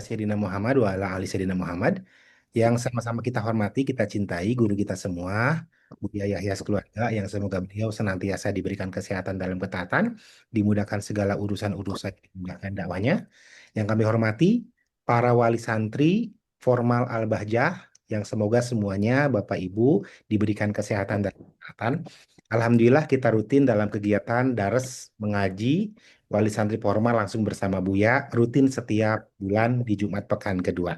sayyidina Muhammad wa ala ali sayyidina Muhammad. Yang sama-sama kita hormati, kita cintai guru kita semua, Buya Yahya sekeluarga, yang semoga beliau senantiasa diberikan kesehatan dalam ketaatan, dimudahkan segala urusan-urusan, dimudahkan dakwanya. Yang kami hormati, para wali santri formal Al-Bahjah, yang semoga semuanya Bapak Ibu diberikan kesehatan dan kesehatan. Alhamdulillah kita rutin dalam kegiatan dares mengaji wali santri formal langsung bersama Buya rutin setiap bulan di Jumat pekan kedua.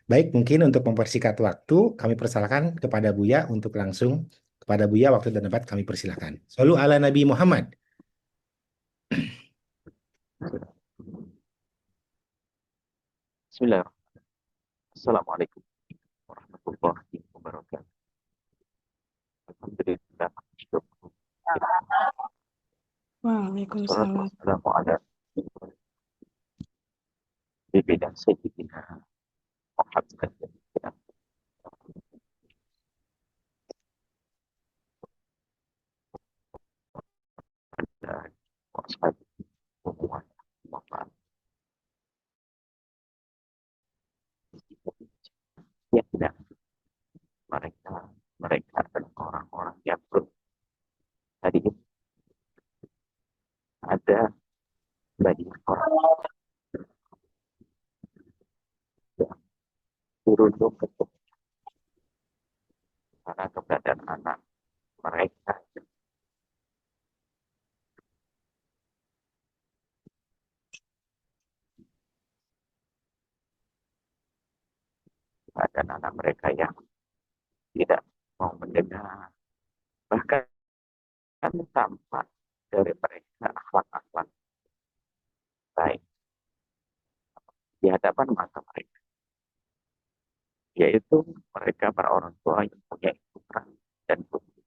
Baik, mungkin untuk mempersingkat waktu, kami persilakan kepada Buya untuk langsung kepada Buya waktu dan tempat kami persilakan. Shallu ala Nabi Muhammad. Bismillahirrahmanirrahim. Assalamualaikum warahmatullahi wabarakatuh. Alhamdulillah. Waalaikumsalam. Wassalamu ala Bibi dan Sayyidina Muhammad dan washabihi wa man ya tidak mereka mereka adalah orang-orang yang tadi ada banyak orang yang beruntung ketemu karena keberadaan anak mereka keberadaan anak mereka yang tidak mau mendengar bahkan tampak dari mereka akhlak-akhlak baik di hadapan mata mereka, yaitu mereka para orang tua yang punya putra dan putri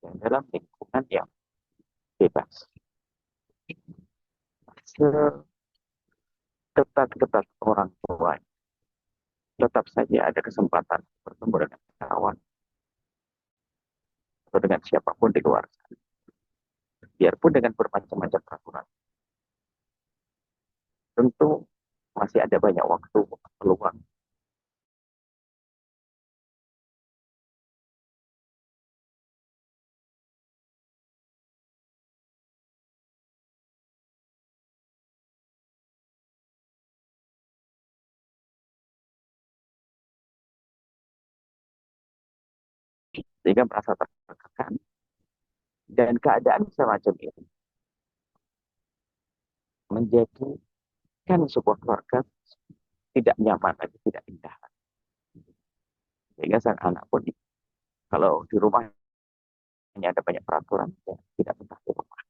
yang dalam lingkungan yang bebas. Seketat-ketat orang tua, tetap saja ada kesempatan bertemu dengan kawan atau dengan siapapun di luar sana. Biarpun dengan bermacam-macam peraturan. Tentu masih ada banyak waktu peluang sehingga merasa tertekan dan keadaan semacam ini menjadikan sebuah keluarga tidak nyaman lagi, tidak indah. Sehingga sang anak pun kalau di rumahnya ada banyak peraturan, ya, tidak betah di rumah.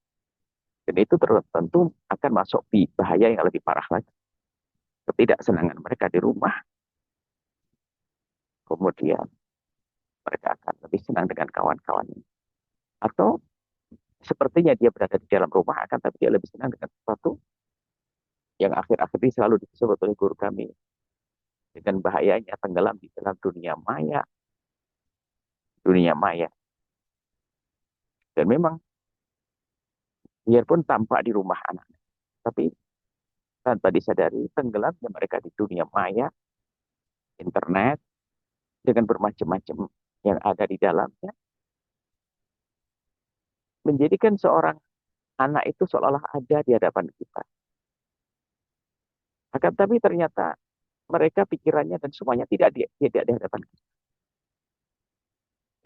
Dan itu tentu akan masuk di bahaya yang lebih parah lagi. Ketidaksenangan mereka di rumah, kemudian mereka akan lebih senang dengan kawan-kawannya. Atau sepertinya dia berada di dalam rumah, akan tapi dia lebih senang dengan sesuatu yang akhir-akhir ini selalu disebut oleh guru kami dengan bahayanya tenggelam di dalam dunia maya. Dunia maya. Dan memang biarpun tampak di rumah anak, tapi tanpa disadari tenggelamnya mereka di dunia maya, internet, dengan bermacam-macam yang ada di dalamnya, menjadikan seorang anak itu seolah-olah ada di hadapan kita. Akan tapi ternyata mereka pikirannya dan semuanya tidak di hadapan kita.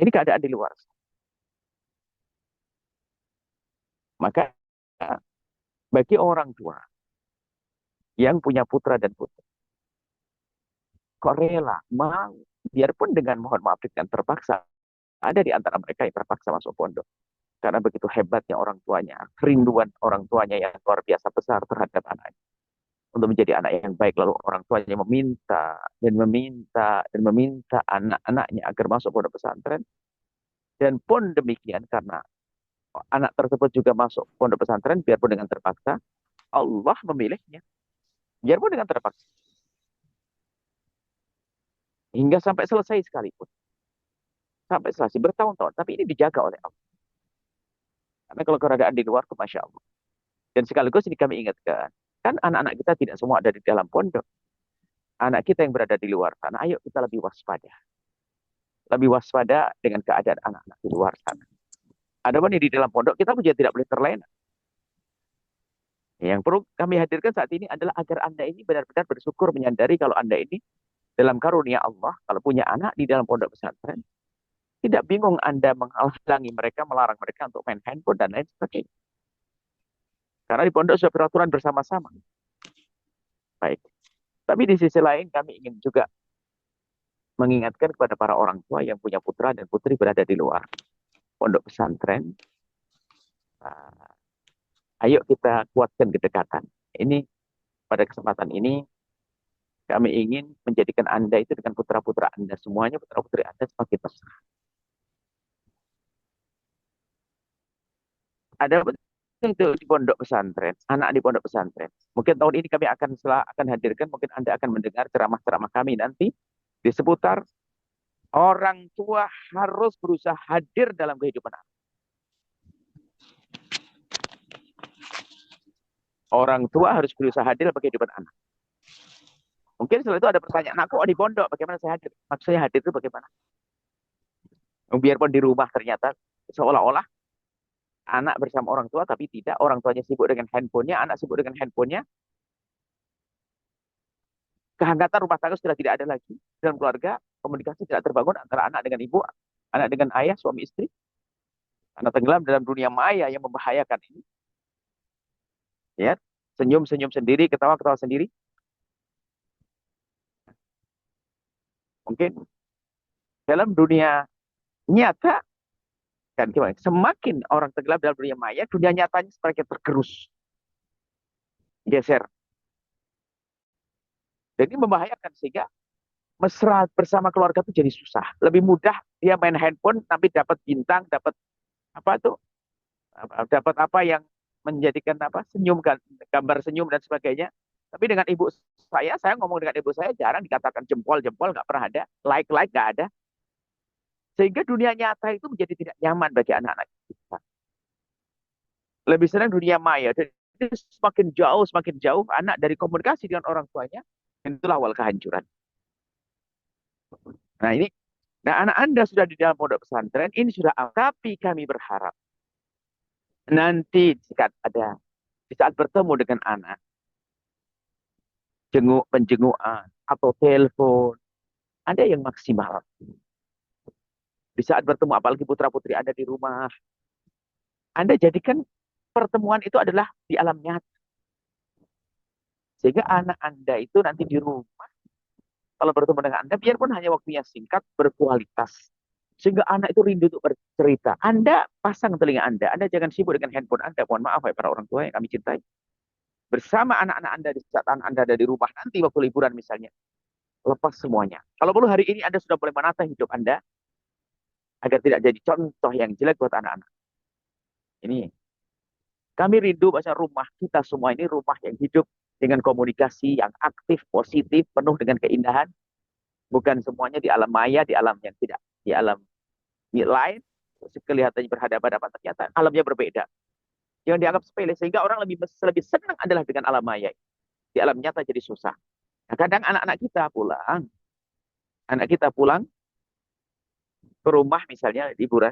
Ini keadaan di luar. Maka bagi orang tua yang punya putra dan putri, kok rela mau, biarpun dengan mohon maaf dengan terpaksa, ada di antara mereka yang terpaksa masuk pondok. Karena begitu hebatnya orang tuanya, kerinduan orang tuanya yang luar biasa besar terhadap anaknya. Untuk menjadi anak yang baik, lalu orang tuanya meminta dan meminta dan meminta anak-anaknya agar masuk pondok pesantren. Dan pun demikian, karena anak tersebut juga masuk pondok pesantren, biarpun dengan terpaksa, Allah memilihnya. Biarpun dengan terpaksa. Hingga sampai selesai sekalipun. Sampai selesai, bertahun-tahun. Tapi ini dijaga oleh Allah. Karena kalau keberadaan di luar, Masya Allah. Dan sekaligus ini kami ingatkan, Kan anak-anak kita tidak semua ada di dalam pondok. Anak kita yang berada di luar sana, ayo kita lebih waspada. Lebih waspada dengan keadaan anak-anak di luar sana. Adapun yang di dalam pondok, kita juga tidak boleh terlena. Yang perlu kami hadirkan saat ini adalah agar Anda ini benar-benar bersyukur menyadari kalau Anda ini dalam karunia Allah, kalau punya anak di dalam pondok pesantren, tidak bingung Anda menghalangi mereka, melarang mereka untuk main handphone dan lain sebagainya. Karena di pondok sudah peraturan bersama-sama. Baik. Tapi di sisi lain kami ingin juga mengingatkan kepada para orang tua yang punya putra dan putri berada di luar pondok pesantren. Ayo kita kuatkan kedekatan. Ini pada kesempatan ini kami ingin menjadikan Anda itu dengan putra-putra Anda semuanya, putra-putri Anda semakin mesra. Ada itu di pondok pesantren, anak di pondok pesantren. Mungkin tahun ini kami akan hadirkan, mungkin Anda akan mendengar ceramah-ceramah kami nanti di seputar orang tua harus berusaha hadir dalam kehidupan anak. Orang tua harus berusaha hadir dalam kehidupan anak. Mungkin setelah itu ada pertanyaan, aku di pondok, bagaimana saya hadir? Maksudnya hadir itu bagaimana? Biarpun di rumah ternyata seolah-olah anak bersama orang tua, tapi tidak. Orang tuanya sibuk dengan handphonenya, anak sibuk dengan handphonenya. Kehangatan rumah tangga sudah tidak ada lagi. Dalam keluarga, komunikasi tidak terbangun antara anak dengan ibu, anak dengan ayah, suami istri. Anak tenggelam dalam dunia maya yang membahayakan ini. Ya, senyum-senyum sendiri, ketawa-ketawa sendiri. Mungkin dalam dunia nyata, kan gimana? Semakin orang tenggelam dalam dunia maya, dunia nyatanya semakin tergerus, geser. Dan ini membahayakan sehingga mesra bersama keluarga itu jadi susah. Lebih mudah dia main handphone, tapi dapat bintang, dapat apa tuh, dapat apa yang menjadikan apa senyum, gambar senyum dan sebagainya. Tapi dengan ibu saya ngomong dengan ibu saya jarang dikatakan jempol-jempol, nggak pernah ada, like-like nggak ada. Sehingga dunia nyata itu menjadi tidak nyaman bagi anak-anak kita. Lebih senang dunia maya. Jadi semakin jauh anak dari komunikasi dengan orang tuanya, itulah awal kehancuran. Nah ini, nah anak Anda sudah di dalam pondok pesantren, ini sudah, tapi kami berharap nanti di saat bertemu dengan anak, penjengukan atau telepon, ada yang maksimal. Di saat bertemu, apalagi putra-putri Anda di rumah, Anda jadikan pertemuan itu adalah di alam nyata. Sehingga anak Anda itu nanti di rumah, kalau bertemu dengan Anda, biarpun hanya waktunya singkat, berkualitas. Sehingga anak itu rindu untuk bercerita. Anda pasang telinga Anda jangan sibuk dengan handphone Anda. Mohon maaf ya para orang tua yang kami cintai. Bersama anak-anak Anda di saat Anda ada di rumah, nanti waktu liburan misalnya. Lepas semuanya. Kalau perlu hari ini Anda sudah boleh menata hidup Anda, agar tidak jadi contoh yang jelek buat anak-anak. Ini. Kami rindu bahasa rumah kita semua ini rumah yang hidup dengan komunikasi yang aktif, positif, penuh dengan keindahan. Bukan semuanya di alam maya, di alam yang tidak. Di alam lain, kelihatannya berhadapan-hadapan, ternyata alamnya berbeda. Yang dianggap sepele, sehingga orang lebih senang adalah dengan alam maya. Di alam nyata jadi susah. Nah, kadang anak-anak kita pulang ke rumah misalnya liburan,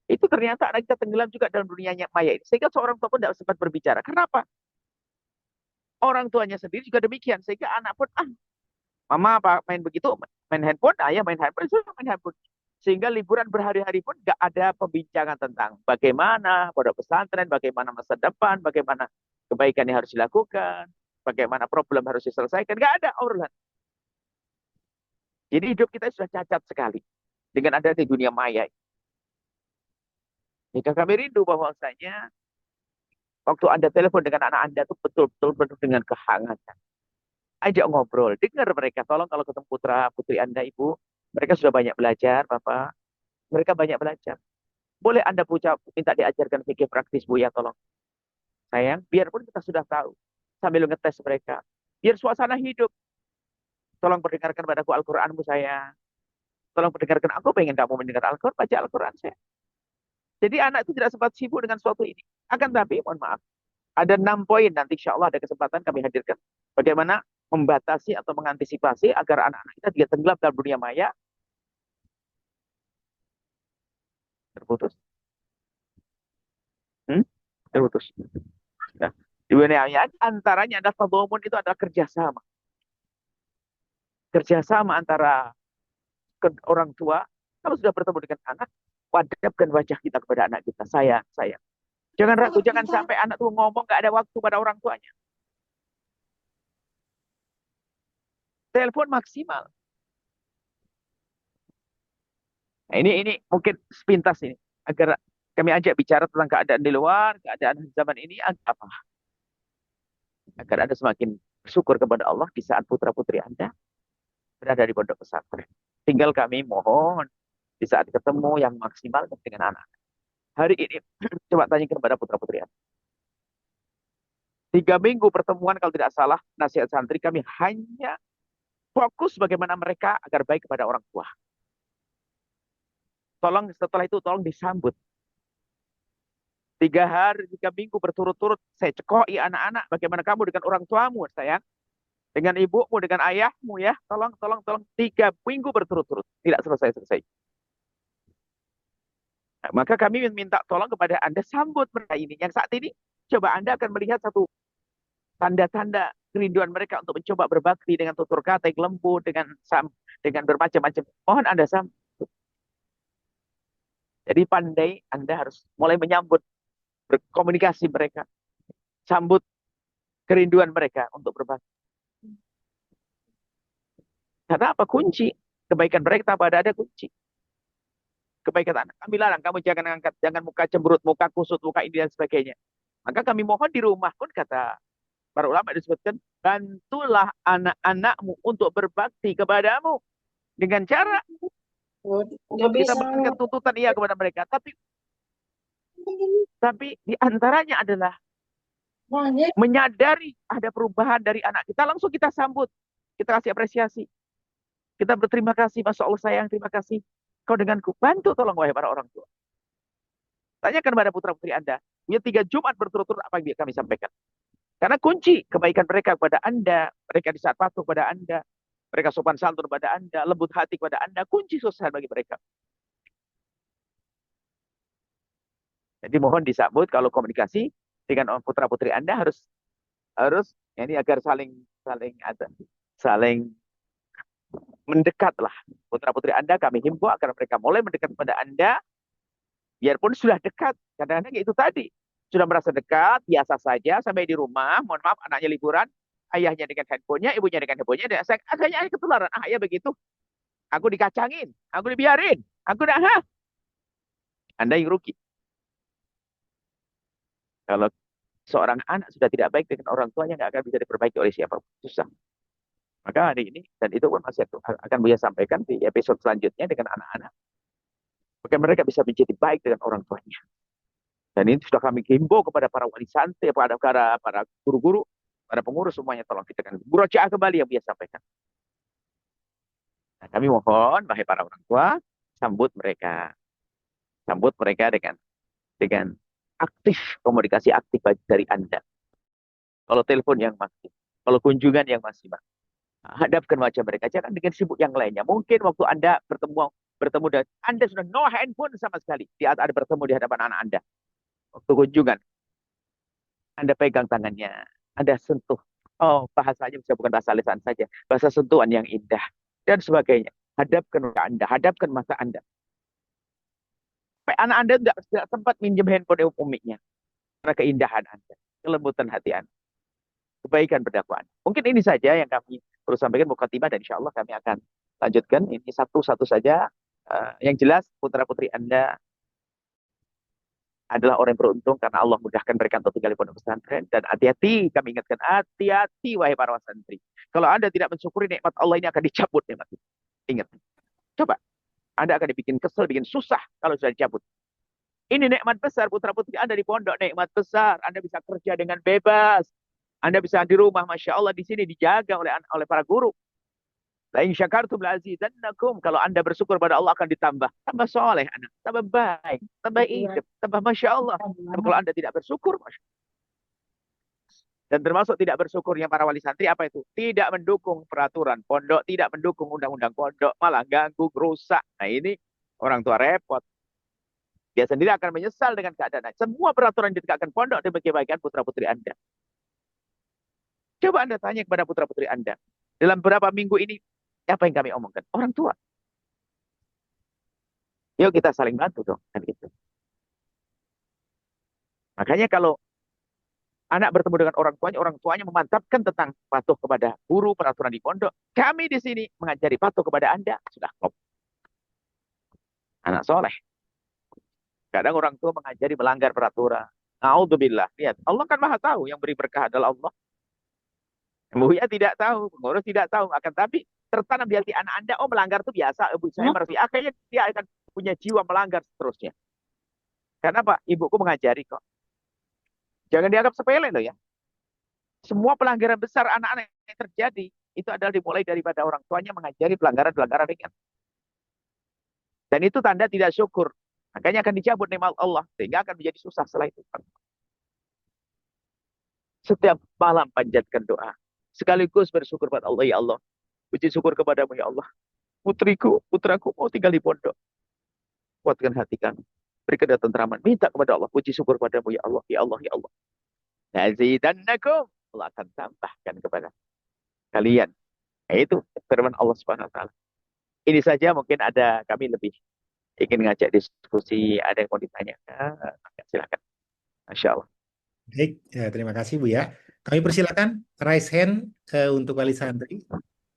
itu ternyata anak kita tenggelam juga dalam dunia maya ini. Sehingga seorang tua pun tidak sempat berbicara. Kenapa? Orang tuanya sendiri juga demikian. Sehingga anak pun, mama apa main begitu, main handphone, ayah main handphone, main handphone. Sehingga liburan berhari-hari pun nggak ada pembincangan tentang bagaimana pondok pesantren, bagaimana masa depan, bagaimana kebaikan yang harus dilakukan, bagaimana problem harus diselesaikan. Nggak ada obrolan. Jadi hidup kita sudah cacat sekali dengan ada di dunia maya. Jika kami rindu bahwasanya waktu Anda telepon dengan anak Anda itu betul-betul penuh dengan kehangatan. Ajak ngobrol, dengar mereka. Tolong kalau ketemu putra putri Anda, ibu, mereka sudah banyak belajar, Bapak. Mereka banyak belajar. Boleh Anda minta diajarkan fikih praktis, Bu, ya, tolong. Sayang, biarpun kita sudah tahu. Sambil ngetes mereka. Biar suasana hidup. Tolong perdengarkan padaku Al-Quranmu, sayang. Tolong perdengarkan, aku pengen kamu mendengar Al-Quran, baca Al-Quran, saya. Jadi anak itu tidak sempat sibuk dengan suatu ini. Akan tapi, mohon maaf, Ada 6 poin nanti insya Allah ada kesempatan kami hadirkan. Bagaimana membatasi atau mengantisipasi agar anak-anak kita tidak tenggelam dalam dunia maya. Terputus. Terputus. Nah, di dunia maya antaranya adalah tadhamun, itu adalah kerjasama. Kerjasama antara orang tua. Kalau sudah bertemu dengan anak, wadabkan wajah kita kepada anak kita. Sayang, sayang. Jangan ragu, jangan sampai anak tuh ngomong gak ada waktu pada orang tuanya. Telepon maksimal. Nah, ini mungkin sepintas ini agar kami ajak bicara tentang keadaan di luar, keadaan zaman ini agar apa? Agar Anda semakin bersyukur kepada Allah di saat putra-putri Anda berada di pondok pesantren. Tinggal kami mohon di saat ketemu yang maksimal dengan anak. Hari ini coba tanyakan kepada putra-putri Anda. 3 minggu pertemuan kalau tidak salah nasihat santri kami hanya fokus bagaimana mereka agar baik kepada orang tua. Tolong setelah itu tolong disambut. 3 hari, 3 minggu berturut-turut saya cekoi anak-anak bagaimana kamu dengan orang tuamu sayang, dengan ibumu, dengan ayahmu ya, tolong 3 minggu berturut-turut tidak selesai. Nah, maka kami minta tolong kepada Anda sambut mereka ini. Yang saat ini coba Anda akan melihat satu tanda-tanda kerinduan mereka untuk mencoba berbakti dengan tutur kata yang lembut, dengan bermacam-macam. Mohon Anda sambut. Jadi pandai Anda harus mulai menyambut, berkomunikasi mereka. Sambut kerinduan mereka untuk berbakti. Karena apa? Kunci. Kebaikan mereka pada ada kunci. Kebaikan anak. Kami larang, kamu jangan angkat, jangan muka cemberut, muka kusut, muka ini dan sebagainya. Maka kami mohon di rumah pun kata para ulama disebutkan, bantulah anak-anakmu untuk berbakti kepadamu dengan cara Nggak kita bisa. memberikan tuntutan iya kepada mereka. Tapi di antaranya adalah menyadari ada perubahan dari anak kita, langsung kita sambut, kita kasih apresiasi, kita berterima kasih, Masya Allah sayang, terima kasih kau denganku, bantu tolong wahai para orang tua. Tanyakan pada putra-putri Anda, ya 3 Jumat berturut-turut apa yang kami sampaikan. Karena kunci kebaikan mereka kepada Anda, mereka di saat patuh kepada Anda, mereka sopan santun kepada Anda, lembut hati kepada Anda, kunci sukses bagi mereka. Jadi mohon disambut kalau komunikasi dengan putra-putri Anda harus ini agar saling mendekatlah. Putra-putri Anda kami himbau agar mereka mulai mendekat kepada Anda, biarpun sudah dekat. Kadang-kadang itu tadi, sudah merasa dekat, biasa saja, sampai di rumah, mohon maaf, anaknya liburan, ayahnya dengan handphonenya, ibunya dengan handphonenya, dan akhirnya ketularan. Ya begitu, aku dikacangin, aku dibiarin, aku Anda yang rugi. Kalau seorang anak sudah tidak baik dengan orang tuanya, nggak akan bisa diperbaiki oleh siapapun. Susah. Maka hari ini, dan itu pun masih akan Buya sampaikan di episode selanjutnya dengan anak-anak. Bagaimana mereka bisa menjadi baik dengan orang tuanya. Dan ini sudah kami himbau kepada para wali santri, para guru-guru, para pengurus semuanya, tolong kita kan murajaah kembali yang Buya sampaikan. Nah, kami mohon, wahai para orang tua, sambut mereka dengan aktif, komunikasi aktif dari Anda. Kalau telepon yang masih, kalau kunjungan yang masih, hadapkan wajah mereka, jangan dengan sibuk yang lainnya. Mungkin waktu Anda bertemu dan Anda sudah no handphone sama sekali di saat Anda bertemu di hadapan anak Anda. Waktu kunjungan, Anda pegang tangannya, Anda sentuh. Oh, bahasanya bisa bukan bahasa lisan saja, bahasa sentuhan yang indah dan sebagainya. Hadapkan wajah Anda, hadapkan mata Anda. Sampai anak Anda tidak sempat minjem handphone umumnya. Karena keindahan Anda, kelembutan hati Anda, kebaikan berdakwaan. Mungkin ini saja yang kami perlu sampaikan mukadimah, dan insya Allah kami akan lanjutkan. Ini satu-satu saja. Yang jelas putra-putri Anda adalah orang yang beruntung karena Allah mudahkan mereka untuk tinggal di pondok pesantren. Dan hati-hati, kami ingatkan, hati-hati wahai para santri. Kalau Anda tidak mensyukuri nikmat Allah, ini akan dicabut nikmat itu. Ingat. Coba. Anda akan dibikin kesel, bikin susah kalau sudah dicabut. Ini nikmat besar, putra-putri Anda di pondok, nikmat besar. Anda bisa kerja dengan bebas. Anda bisa di rumah, Masya Allah, di sini dijaga oleh para guru. La in syakartum la azidannakum. Kalau Anda bersyukur pada Allah akan ditambah. Tambah soleh anak, tambah baik, tambah hidup, tambah Masya Allah. Tapi kalau Anda tidak bersyukur, Masya Allah. Dan termasuk tidak bersyukurnya para wali santri apa itu? Tidak mendukung peraturan pondok, tidak mendukung undang-undang pondok, malah ganggu, rusak. Nah ini orang tua repot. Dia sendiri akan menyesal dengan keadaan. Semua peraturan yang ditegakkan pondok demi kebaikan putra-putri Anda. Coba Anda tanya kepada putra-putri Anda. Dalam beberapa minggu ini, apa yang kami omongkan? Orang tua. Yuk kita saling bantu dong. Kan gitu. Makanya kalau anak bertemu dengan orang tuanya memantapkan tentang patuh kepada guru, peraturan di pondok. Kami di sini mengajari patuh kepada Anda. Sudah klop. Anak soleh. Kadang orang tua mengajari melanggar peraturan. Naudzubillah. Lihat, Allah kan maha tahu. Yang beri berkah adalah Allah. Buya tidak tahu, pengurus tidak tahu. Akan tapi tertanam di hati anak Anda, oh melanggar itu biasa. Ibu saya merasa, akhirnya dia akan punya jiwa melanggar seterusnya. Karena Pak, ibuku mengajari kok. Jangan dianggap sepele loh ya. Semua pelanggaran besar anak-anak yang terjadi, itu adalah dimulai daripada orang tuanya mengajari pelanggaran-pelanggaran ringan. Dan itu tanda tidak syukur. Makanya akan dicabut nikmat Allah. Sehingga akan menjadi susah setelah itu. Setiap malam panjatkan doa. Sekaligus bersyukur pada Allah, ya Allah. Puji syukur kepadamu, ya Allah. Putriku, putraku mau tinggal di pondok. Kuatkan hati kami. Beri ketentraman. Minta kepada Allah. Puji syukur padamu, ya Allah, ya Allah, ya Allah. Nazidannakum. Allah akan tambahkan kepada kalian. Nah, itu firman Allah Subhanahu wa taala. Ini saja mungkin ada kami lebih ingin ngajak diskusi, ada yang mau ditanyakan. Silakan. Masya Allah. Baik, terima kasih Bu ya. Kami persilakan raise hand untuk wali santri.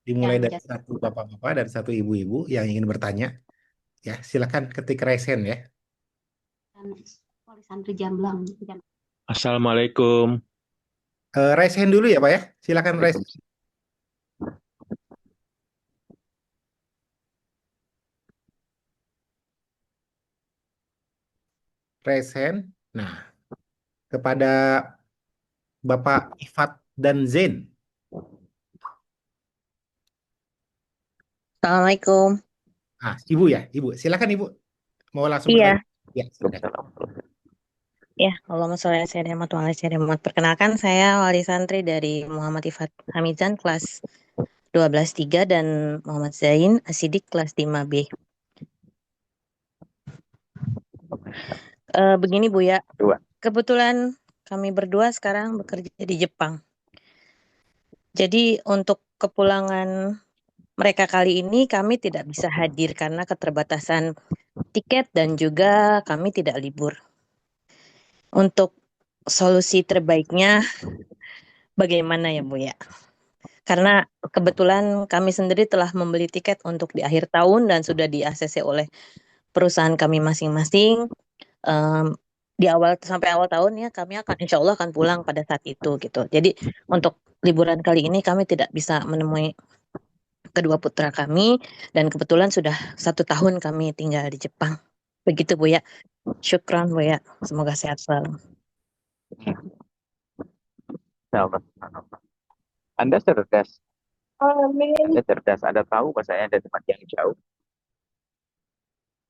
Dimulai dari satu bapak-bapak dan satu ibu-ibu yang ingin bertanya. Ya, silakan ketik raise hand ya. Wali santri Jamblang. Assalamualaikum. Raise hand dulu ya Pak ya. Silakan raise. Raise hand. Nah, kepada Bapak Ifat dan Zain. Assalamualaikum. Ibu ya, Ibu. Silakan Ibu. Mau langsung Iya, bertanya? Ya, sudah. ya. Allahumma sholli ala sayyidina Muhammad wa ala ali sayyidina Muhammad. Perkenalkan, saya wali santri dari Muhammad Ifat Hamizan kelas 12-3 dan Muhammad Zain Asidik kelas 5B. Begini Bu ya, kebetulan kami berdua sekarang bekerja di Jepang. Jadi untuk kepulangan mereka kali ini kami tidak bisa hadir karena keterbatasan tiket dan juga kami tidak libur. Untuk solusi terbaiknya bagaimana ya Bu ya? Karena kebetulan kami sendiri telah membeli tiket untuk di akhir tahun dan sudah di-ACC oleh perusahaan kami masing-masing. Di awal sampai awal tahun ya kami akan insya Allah akan pulang pada saat itu gitu. Jadi untuk liburan kali ini kami tidak bisa menemui kedua putra kami dan kebetulan sudah 1 tahun kami tinggal di Jepang. Begitu Bu ya. Syukran Bu ya. Semoga sehat selalu. Anda cerdas. Anda cerdas. Anda tahu bahasanya ada tempat yang jauh.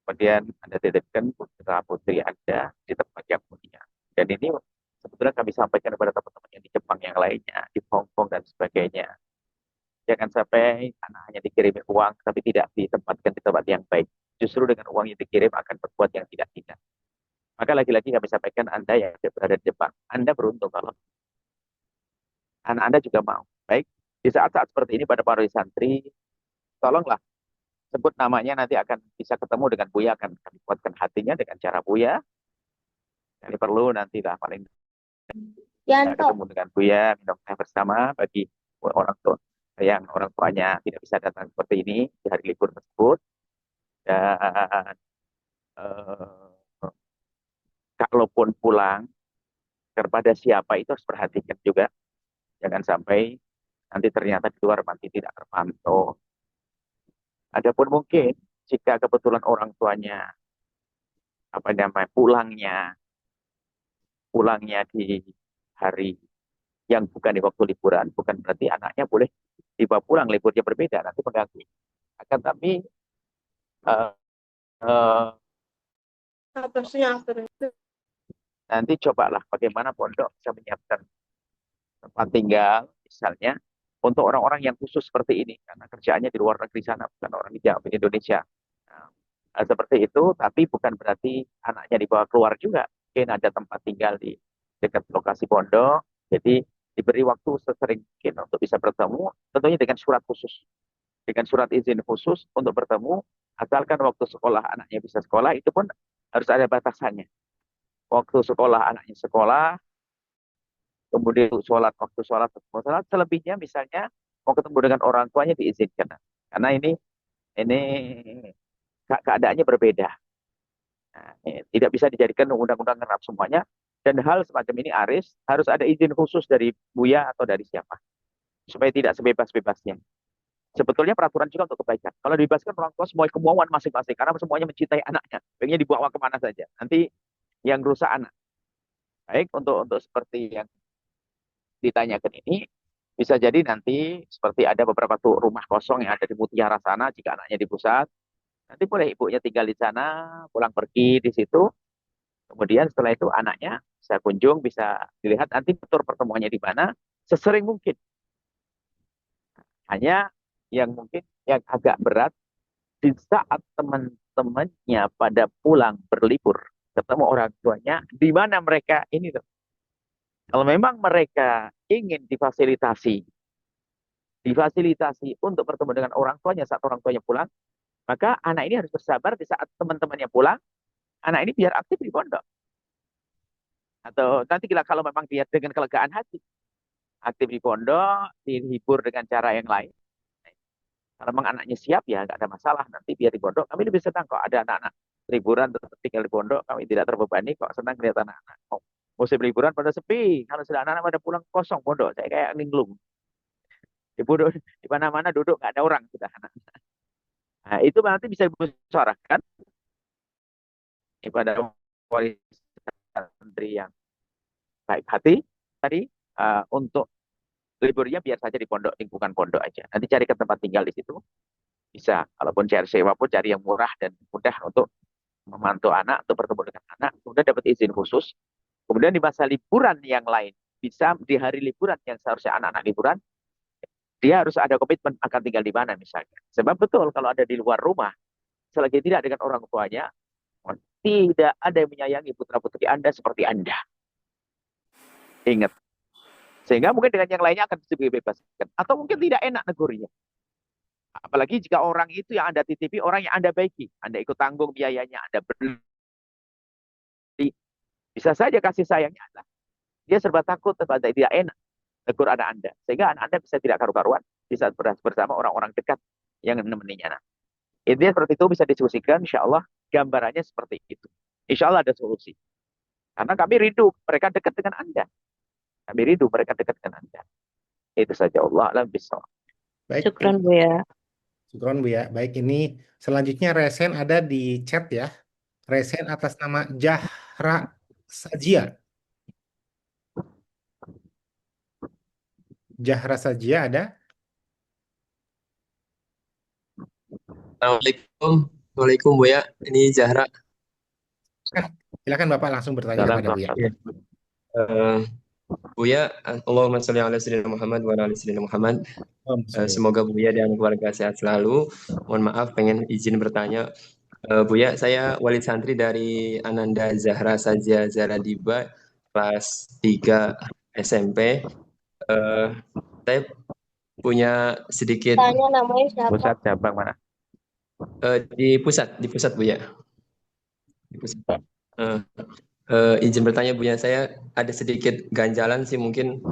Kemudian Anda titipkan putra putri Anda di tempat yang mulia. Dan ini sebetulnya kami sampaikan kepada teman-teman yang di Jepang yang lainnya, di Hong Kong dan sebagainya. Jangan sampai anak hanya dikirimi uang, tapi tidak ditempatkan di tempat yang baik. Justru dengan uang yang dikirim akan berbuat yang tidak-tidak. Maka lagi-lagi kami sampaikan Anda yang berada di Jepang, Anda beruntung kalau anak Anda juga mau. Baik, di saat-saat seperti ini pada para santri, tolonglah sebut namanya, nanti akan bisa ketemu dengan Buya, akan kami kuatkan hatinya dengan cara Buya. Jadi perlu nanti lah paling ketemu dengan Buya, minum teh bersama bagi orang tua yang orang tuanya tidak bisa datang seperti ini di hari libur tersebut. Dan kalaupun pulang kepada siapa itu harus perhatikan juga, jangan sampai nanti ternyata di luar nanti tidak terpantau. Adapun mungkin jika kebetulan orang tuanya pulangnya di hari yang bukan di waktu liburan, bukan berarti anaknya boleh dibawa pulang, liburnya berbeda, nanti mengganggu. Akan tapi nanti cobalah bagaimana pondok bisa menyiapkan tempat tinggal misalnya untuk orang-orang yang khusus seperti ini karena kerjaannya di luar negeri sana bukan orang di Indonesia. Nah, seperti itu, tapi bukan berarti anaknya dibawa keluar juga. Mungkin ada tempat tinggal di dekat lokasi pondok, jadi diberi waktu sesering mungkin untuk bisa bertemu, tentunya dengan surat khusus, dengan surat izin khusus untuk bertemu, asalkan waktu sekolah anaknya bisa sekolah, itu pun harus ada batasannya. Waktu sekolah anaknya sekolah, kemudian waktu sholat, selebihnya misalnya mau ketemu dengan orang tuanya diizinkan. Karena ini keadaannya berbeda. Nah, tidak bisa dijadikan undang-undang ngerap semuanya. Dan hal semacam ini Aris harus ada izin khusus dari Buya atau dari siapa. Supaya tidak sebebas-bebasnya. Sebetulnya peraturan juga untuk kebaikan. Kalau dibebaskan orang tua semua kemauan masing-masing. Karena semuanya mencintai anaknya. Pengennya dibawa kemana saja. Nanti yang rusak anak. Baik, untuk seperti yang ditanyakan ini, bisa jadi nanti seperti ada beberapa tuh rumah kosong yang ada di Mutiara sana, jika anaknya di pusat, nanti boleh ibunya tinggal di sana, pulang pergi di situ. Kemudian setelah itu anaknya bisa kunjung, bisa dilihat nanti betul pertemuannya di mana, sesering mungkin. Hanya yang mungkin yang agak berat, di saat teman-temannya pada pulang berlibur, ketemu orang tuanya, di mana mereka ini tuh. Kalau memang mereka ingin difasilitasi untuk bertemu dengan orang tuanya saat orang tuanya pulang, maka anak ini harus bersabar di saat teman-temannya pulang, anak ini biar aktif di pondok. Atau nanti kalau memang dia dengan kelegaan hati, aktif di pondok, dihibur dengan cara yang lain. Kalau memang anaknya siap ya nggak ada masalah, nanti biar di pondok. Kami lebih senang kok ada anak-anak liburan tetap tinggal di pondok, kami tidak terbebani kok, senang lihat anak-anak. Oh, musim liburan pada sepi, kalau sudah anak-anak pada pulang kosong pondok, saya kayak linglung. Di pondok, di mana-mana duduk nggak ada orang sudah anak. Nah, itu nanti bisa dibicarakan kepada wali santri yang baik hati tadi, untuk liburnya biar saja di pondok, lingkungan pondok aja. Nanti cari ke tempat tinggal di situ. Bisa, kalaupun cari sewa pun cari yang murah dan mudah untuk memantau anak, untuk bertemu dengan anak. Kemudian dapat izin khusus. Kemudian di masa liburan yang lain, bisa di hari liburan yang seharusnya anak-anak liburan, dia harus ada komitmen akan tinggal di mana misalnya. Sebab betul kalau ada di luar rumah, selagi tidak dengan orang tuanya, tidak ada yang menyayangi putra-putri Anda seperti Anda. Ingat. Sehingga mungkin dengan yang lainnya akan dibebaskan. Atau mungkin tidak enak negurinya. Apalagi jika orang itu yang Anda titipi, orang yang Anda baiki. Anda ikut tanggung biayanya, Anda beli. Bisa saja kasih sayangnya adalah dia serba takut, tidak enak tegur anak Anda. Sehingga anak Anda bisa tidak karu-karuan di saat bersama orang-orang dekat yang menemaninya. Intinya seperti itu bisa diskusikan, insya Allah gambarannya seperti itu. Insya Allah ada solusi. Karena kami rindu mereka dekat dengan Anda. Kami rindu mereka dekat dengan Anda. Itu saja, Allah alam bisawab. Baik, Syukran Buya. syukron Bu ya. Baik, ini selanjutnya Resen ada di chat ya. Resen atas nama Jahra Sajia. Jahra Sajia ada? Assalamualaikum, Waalaikumsalam Buya. Ini Zahra. Silakan Bapak langsung bertanya kepada Buya. Eh, Buya, Allahumma sholli ala sayyidina Muhammad wa ala ali sayyidina Muhammad. Semoga Buya dan keluarga sehat selalu. Mohon maaf, pengen izin bertanya. Buya, saya wali santri dari Ananda Zahra Sajia Zaradiba, kelas 3 SMP. Saya punya sedikit Tanya namanya siapa? Pusat cabang mana? di pusat Buya. Di pusat. Izin bertanya Buya, saya ada sedikit ganjalan sih, mungkin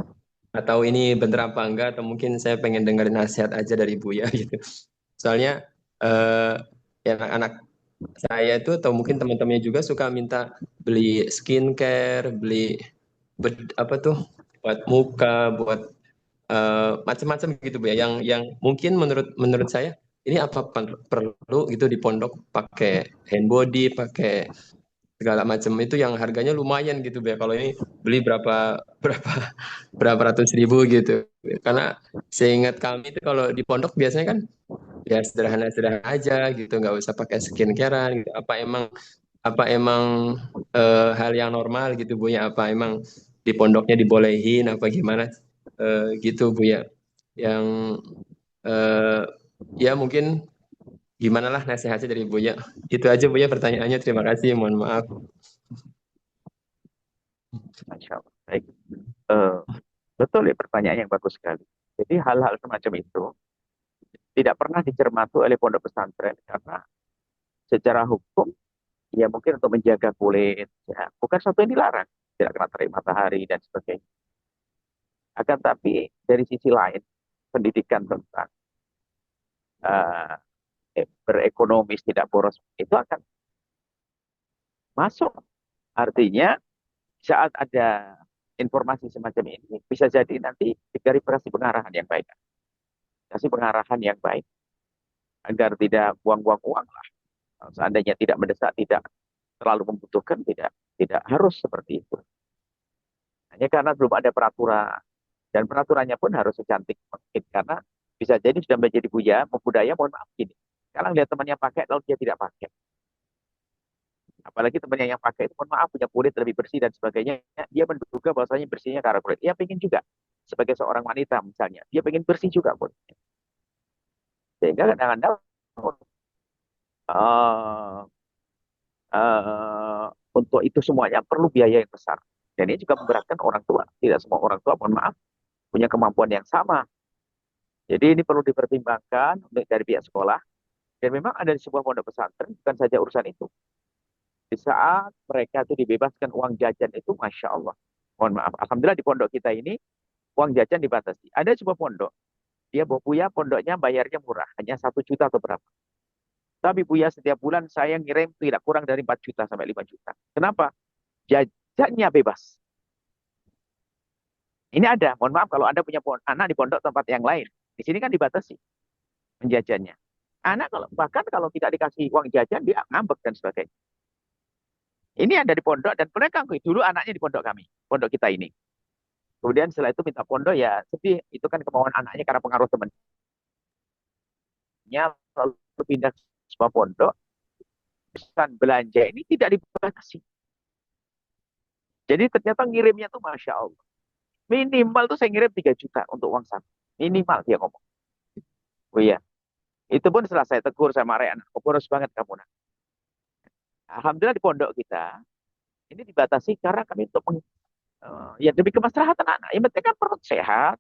nggak tahu ini bener apa enggak, atau mungkin saya pengen dengerin nasihat aja dari Buya gitu. Soalnya ya anak-anak saya itu atau mungkin teman-temannya juga suka minta beli skincare, beli apa tuh buat muka, buat macam-macam gitu Bu ya. Yang mungkin menurut saya ini apa perlu gitu di pondok pakai hand body, pakai segala macam itu yang harganya lumayan gitu Bu ya. Kalau ini beli berapa ratus ribu gitu. Karena seingat kami itu kalau di pondok biasanya kan ya sederhana-sederhana aja gitu, nggak usah pakai skincarean gitu. Apa emang hal yang normal gitu Bu ya? Apa emang di pondoknya dibolehin apa gimana? gitu Bu ya. Yang eh, ya mungkin gimana lah nasihatnya dari Buya. Itu aja Buya pertanyaannya. Terima kasih. Mohon maaf. Masya Allah. Baik. Eh, betul ya, pertanyaan yang bagus sekali. Jadi hal-hal semacam itu tidak pernah dicermati oleh pondok pesantren karena secara hukum ya mungkin untuk menjaga kulit ya bukan sesuatu yang dilarang, tidak kena terik matahari dan sebagainya. Akan tapi dari sisi lain pendidikan tentang eh, berekonomis tidak boros itu akan masuk. Artinya saat ada informasi semacam ini bisa jadi nanti dikasih pengarahan yang baik, kasih pengarahan yang baik agar tidak buang-buang uang lah. Seandainya tidak mendesak, tidak terlalu membutuhkan, tidak harus seperti itu. Hanya karena belum ada peraturan dan peraturannya pun harus secantik mungkin karena bisa jadi sudah menjadi budaya, mohon maaf gini. Sekarang lihat temannya pakai lalu dia tidak pakai. Apalagi temannya yang pakai itu mohon maaf punya kulit lebih bersih dan sebagainya, dia menduga bahwasanya bersihnya karena kulit. Dia pengen juga sebagai seorang wanita misalnya, dia pengen bersih juga kulitnya. Sehingga kadang-kadang uh, untuk itu semuanya perlu biaya yang besar. Dan ini juga memberatkan orang tua. Tidak semua orang tua, mohon maaf, punya kemampuan yang sama. Jadi ini perlu dipertimbangkan untuk dari pihak sekolah. Dan memang ada di sebuah pondok pesantren, bukan saja urusan itu. Di saat mereka itu dibebaskan uang jajan itu, Masya Allah. Mohon maaf, Alhamdulillah di pondok kita ini, uang jajan dibatasi. Ada sebuah pondok, dia Buya pondoknya bayarnya murah, hanya 1 juta atau berapa. Tapi Buya setiap bulan saya ngirim tidak kurang dari 4 juta sampai 5 juta. Kenapa? Jajannya bebas. Ini ada, mohon maaf kalau Anda punya anak di pondok tempat yang lain. Di sini kan dibatasi penjajannya. Anak bahkan kalau tidak dikasih uang jajan, dia ngambek dan sebagainya. Ini ada di pondok dan mereka dulu anaknya di pondok kami, pondok kita ini. Kemudian setelah itu minta pondok ya sedih, itu kan kemauan anaknya karena pengaruh temannya lalu pindah ke sebuah pondok, pesan belanja ini tidak dibatasi. Jadi ternyata ngirimnya tuh Masya Allah. Minimal tuh saya ngirim 3 juta untuk uang saku. Minimal dia ngomong. Oh iya. Itu pun setelah saya tegur, saya marah anak. Boros banget kamu. Nah. Alhamdulillah di pondok kita, ini dibatasi karena kami untuk ya demi kemaslahatan anak. Yang penting kan perut sehat,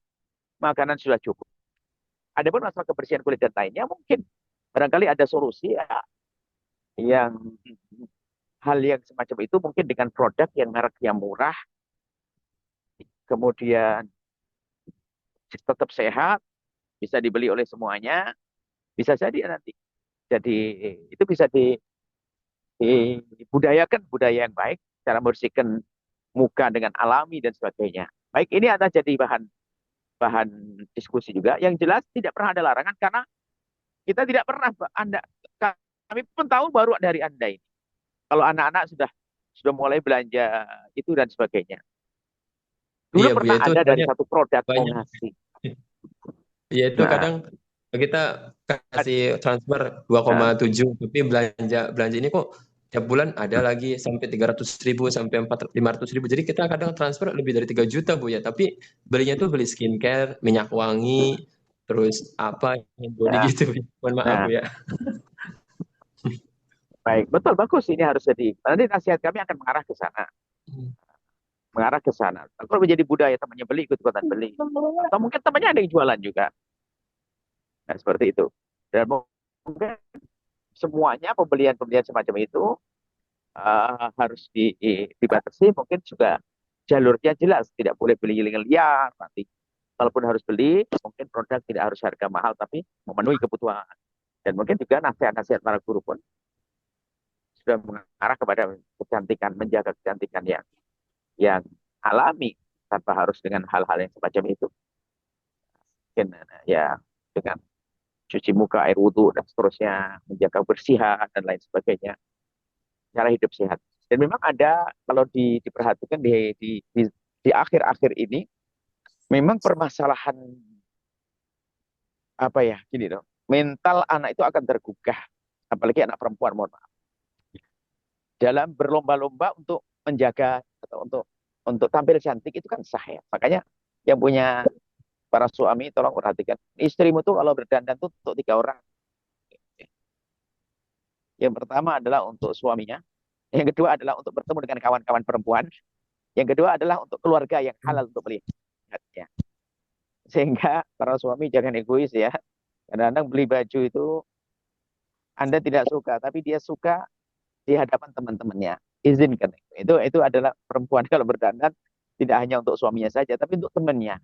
makanan sudah cukup. Ada pun masalah kebersihan kulit dan lainnya mungkin. Barangkali ada solusi ya, yang hal yang semacam itu mungkin dengan produk yang merek yang murah, kemudian tetap sehat, bisa dibeli oleh semuanya, bisa jadi nanti. Jadi itu bisa dibudayakan budaya yang baik, cara membersihkan muka dengan alami dan sebagainya. Baik, ini akan jadi bahan bahan diskusi juga. Yang jelas tidak pernah ada larangan karena kita tidak pernah kami pun tahu baru dari Anda ini. Kalau anak-anak sudah mulai belanja itu dan sebagainya. Dulu Iya Bu ya, pernah itu ada dari banyak satu produk mau banyak. ngasih. Iya itu Nah, kadang kita kasih transfer 2,7 tapi belanja belanja ini kok tiap bulan ada lagi sampai 300.000 sampai 500.000. Jadi kita kadang transfer lebih dari 3 juta Bu ya. Tapi belinya tuh beli skincare, minyak wangi, terus apa yang body nah, gitu. Mohon maaf nah, Bu ya. baik, betul bagus. Ini harus jadi. Nanti nasihat kami akan mengarah ke sana, mengarah ke sana. Kalau menjadi budaya temannya beli ikut-ikutan beli, atau mungkin temannya ada yang jualan juga. Nah, seperti itu. Dan mungkin semuanya pembelian-pembelian semacam itu harus dibatasi. Mungkin juga jalurnya jelas, tidak boleh beli liar nanti. Kalaupun harus beli, mungkin produk tidak harus harga mahal, tapi memenuhi kebutuhan. Dan mungkin juga nasihat-nasihat para guru pun sudah mengarah kepada kecantikan, menjaga kecantikan yang alami tanpa harus dengan hal-hal yang semacam itu. Mungkin ya dengan cuci muka, air wudhu dan seterusnya, menjaga kebersihan dan lain sebagainya, cara hidup sehat. Dan memang ada kalau diperhatikan di akhir-akhir ini, memang permasalahan apa ya gini loh, mental anak itu akan tergugah, apalagi anak perempuan, mohon maaf, dalam berlomba-lomba untuk menjaga atau untuk tampil cantik itu kan sah ya. Makanya yang punya para suami tolong perhatikan. Istrimu tuh kalau berdandan tuh untuk 3 orang. Yang pertama adalah untuk suaminya. Yang kedua adalah untuk bertemu dengan kawan-kawan perempuan. Yang kedua adalah untuk keluarga yang halal untuk melihatnya. Sehingga para suami jangan egois ya. Kadang-kadang beli baju itu Anda tidak suka, tapi dia suka di hadapan teman-temannya. Izinkan. Itu adalah perempuan kalau berdandan tidak hanya untuk suaminya saja, tapi untuk temannya.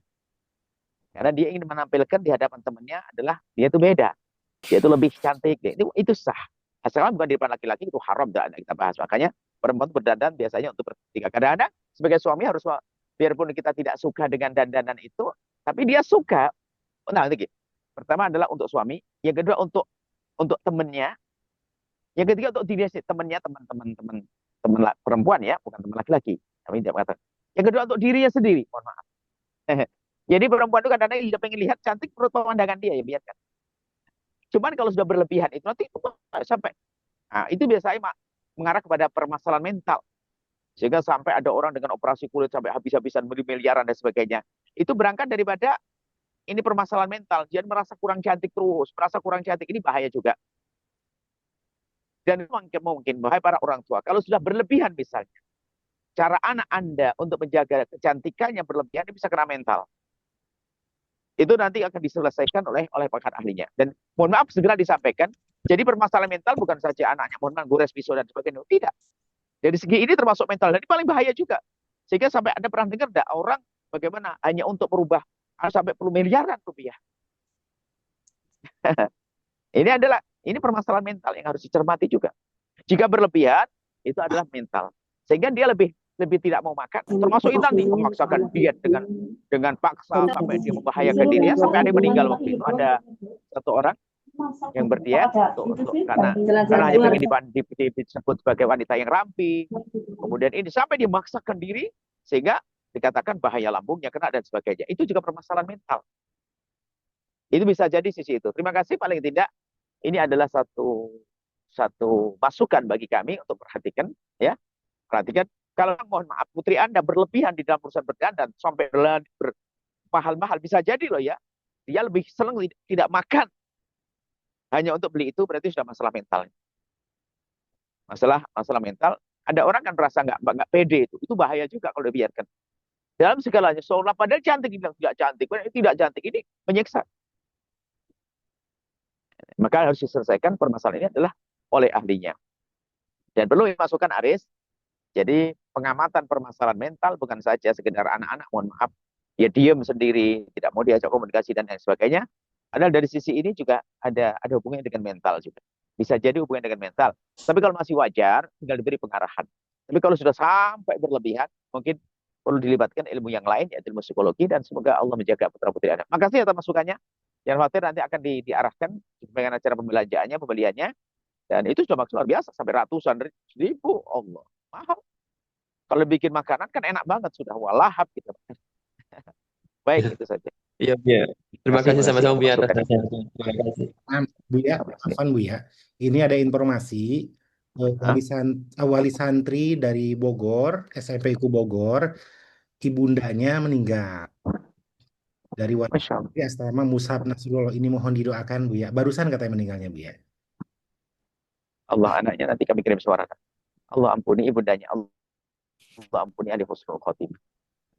Karena dia ingin menampilkan di hadapan temannya adalah dia itu beda. Dia itu lebih cantik. Itu sah. Asalkan bukan di depan laki-laki itu haram, tidak kita bahas. Makanya perempuan berdandan biasanya untuk bertiga. Kadang-kadang sebagai suami harus, biarpun kita tidak suka dengan dandanan itu, tapi dia suka. Nah, nanti pertama adalah untuk suami, yang kedua untuk temennya, yang ketiga untuk diri temennya, teman perempuan ya, bukan teman laki-laki. Kami tidak mengatakan. Yang kedua untuk dirinya sendiri. Mohon maaf. Jadi perempuan itu kadang-kadang dia pengen lihat cantik menurut pemandangan dia, ya biarkan. Cuman kalau sudah berlebihan itu nanti sampai, nah, itu biasanya mengarah kepada permasalahan mental. Sehingga sampai ada orang dengan operasi kulit sampai habis-habisan miliaran dan sebagainya. Itu berangkat daripada ini permasalahan mental. Dia merasa kurang cantik terus, merasa kurang cantik, ini bahaya juga. Dan mungkin bahaya para orang tua. Kalau sudah berlebihan misalnya, cara anak Anda untuk menjaga kecantikannya berlebihan, ini bisa kena mental. Itu nanti akan diselesaikan oleh pakar ahlinya. Dan mohon maaf segera disampaikan. Jadi permasalahan mental bukan saja anaknya mohon maaf gores pisau dan sebagainya. Tidak. Dari segi ini termasuk mental. Dan ini paling bahaya juga. Sehingga sampai Anda pernah dengar tidak orang bagaimana hanya untuk merubah sampai puluh miliaran rupiah. Ini permasalahan mental yang harus dicermati juga. Jika berlebihan itu adalah mental. Sehingga dia lebih tidak mau makan, termasuk itu nanti memaksakan diet dengan paksa sampai dia membahayakan diri, sampai ada yang meninggal waktu itu. Ada satu orang yang berdiet karena hanya ingin disebut sebagai wanita yang ramping, kemudian ini sampai dia memaksakan diri sehingga dikatakan bahaya lambungnya kena dan sebagainya. Itu juga permasalahan mental. Itu bisa jadi sisi itu. Terima kasih, paling tidak ini adalah satu masukan bagi kami untuk perhatikan ya. Perhatikan, kalau mohon maaf putri Anda berlebihan di dalam urusan berdandan sampai mahal-mahal, bisa jadi loh ya, dia lebih senang tidak makan hanya untuk beli itu, berarti sudah masalah mental. Masalah mental. Ada orang kan merasa nggak pede, itu bahaya juga kalau dibiarkan. Dalam segalanya, seolah padahal cantik, bilang tidak cantik, ini menyiksa. Maka harus diselesaikan permasalahan ini adalah oleh ahlinya. Dan perlu dimasukkan Aris. Jadi pengamatan permasalahan mental bukan saja sekedar anak-anak, mohon maaf, ya diem sendiri, tidak mau diajak komunikasi dan lain sebagainya. Padahal dari sisi ini juga ada hubungannya dengan mental juga. Bisa jadi hubungannya dengan mental. Tapi kalau masih wajar, tinggal diberi pengarahan. Tapi kalau sudah sampai berlebihan, mungkin perlu dilibatkan ilmu yang lain, yaitu ilmu psikologi, dan semoga Allah menjaga putra-putri Anda. Makasih atas masukannya. Jangan khawatir, nanti akan diarahkan dengan acara pembelanjaannya, pembeliannya. Dan itu sudah maksimal biasa, sampai ratusan ribu. Allah, mahal. Kalau bikin makanan kan enak banget, sudah walahap gitu. Baik, itu saja. Iya, Bu ya. Terima kasih sama-sama Bu ya atas nasihatnya. Terima kasih. Bu ya, Afan Bu ya. Ini ada informasi wali santri dari Bogor, SMPku Bogor, ibundanya meninggal. Dari wali santri asrama Musab Nasrullah, ini mohon didoakan Bu ya. Barusan katanya meninggalnya Bu ya. Allah, anaknya nanti kami kirim suara. Allah ampuni ibundanya. Allah ampuni ahli husnul khotimah.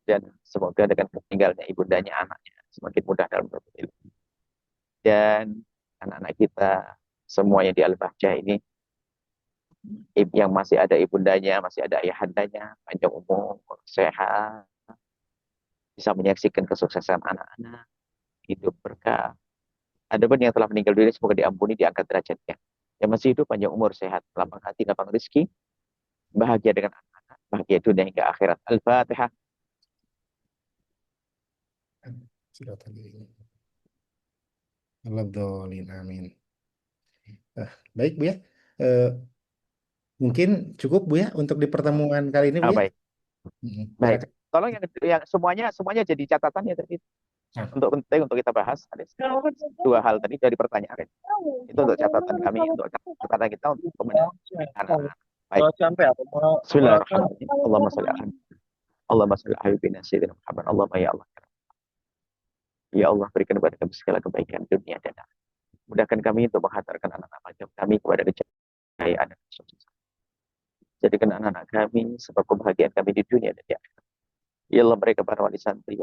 Dan semoga dengan meninggalnya ibundanya, anaknya semakin mudah dalam berilmu. Dan anak-anak kita semua yang di Al-Bahjah ini, yang masih ada ibundanya, masih ada ayahandanya, panjang umur, sehat, bisa menyaksikan kesuksesan anak-anak, hidup berkah. Adapun yang telah meninggal dunia, semoga diampuni, diangkat derajatnya. Yang masih hidup, panjang umur, sehat, lapang hati, lapang rezeki, bahagia dengan anak-anak, bahagia dunia hingga akhirat. Al-Fatihah. Amin. Baik Bu ya. Mungkin cukup Bu ya untuk di pertemuan kali ini Bu ya. Baik. Baik. Tolong yang semuanya jadi catatan ya tadi. Untuk penting untuk kita bahas ada 2 hal tadi dari pertanyaan. Itu untuk catatan kami, untuk catatan kita untuk anak-anak. Baik. Bismillahirrahmanirrahim. Allahumma sholli ala Muhammad. Allahumma sholli ala Muhammad. Allahumma ya Allah. Ya Allah, berikan kepada kami segala kebaikan dunia dan akhirat. Mudahkan kami untuk menghantarkan anak-anak macam kami kepada kejayaan dan kesuksesan. Jadikan anak-anak kami sebab kebahagiaan kami di dunia dan di akhirat. Ya Allah, mereka para wali santri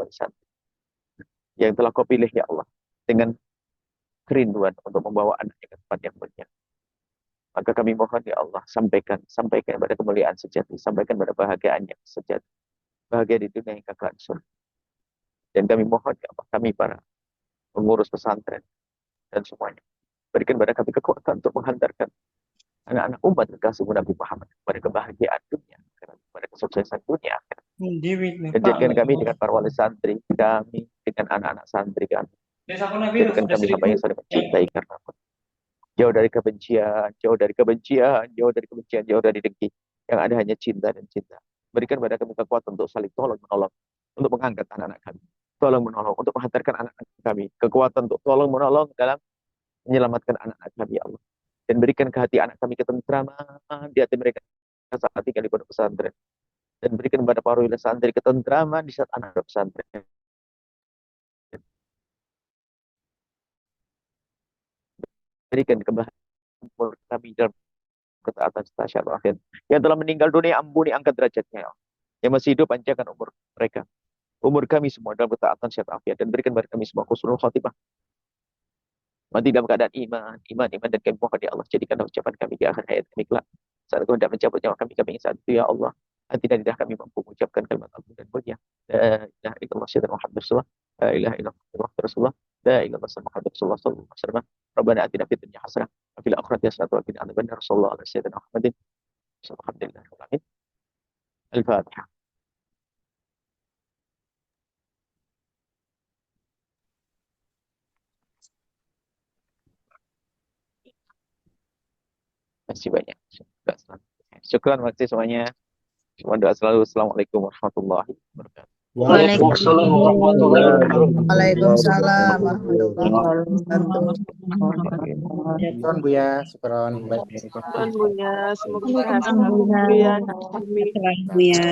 yang telah kau pilih ya Allah dengan kerinduan untuk membawa anaknya ke tempat yang mulia. Maka kami mohon ya Allah, sampaikan pada kemuliaan sejati, sampaikan pada kebahagiaan yang sejati, bahagia di dunia hingga kelak surga. Dan kami mohon ya Allah, kami para pengurus pesantren dan semuanya, berikan pada kami kekuatan untuk menghantarkan anak-anak umat kekasih Nabi Muhammad kepada kebahagiaan dunia, kepada kesuksesan dunia akhirat. Dan jadikan kami dengan para wali santri kami, dengan anak-anak santri kami, jadikan kami hamba yang saling mencintai karena jauh dari kebencian, jauh dari dengki. Yang ada hanya cinta dan cinta. Berikan pada kami kekuatan untuk saling tolong menolong, untuk mengangkat anak-anak kami. Tolong menolong untuk menghantarkan anak-anak kami. Kekuatan untuk tolong menolong dalam menyelamatkan anak-anak kami, ya Allah. Dan berikan ke hati anak kami ketentraman di hati mereka saat tinggal di pondok pesantren. Dan berikan kepada para wali santri ketentraman di saat anak pesantren. Berikan kebahagiaan kami dalam ketaatan stasyar akhir. Yang telah meninggal dunia, ampuni, angkat derajatnya. Yang masih hidup, panjangkan umur mereka. Umur kami semua dalam ketaatan sehat afiat. Dan berikan kepada kami semua husnul khotimah. Mati dalam keadaan iman, dan kami mohon ya Allah, jadikanlah ucapan kami di akhir hayat kami kelak. Saat kau hendak mencabut nyawa kami ingin saat itu ya Allah. Hati dan lidah kami mampu mengucapkan kalimat agung dan mulia. La ilaha illallah sayyidina Muhammad Rasulullah. La ilaha illallah Rasulullah. La ilaha illallah Muhammad Rasulullah sallallahu alaihi wasallam. Rabbana atina fid dunya hasanah wa fil akhirati hasanah wa qina adzabannar. Sallallahu alaihi sayyidina Muhammadin. Alhamdulillahirabbil alamin. Al-Fatihah. Masih banyak. Syukran, makasih semuanya. Cuma doa selalu. Assalamualaikum warahmatullahi wabarakatuh. Waalaikumsalam warahmatullahi wabarakatuh. Waalaikumsalam warahmatullahi wabarakatuh. Syukron Bu ya, syukron. Buya, semoga Terima berhasil kasih, Buya. Bu ya.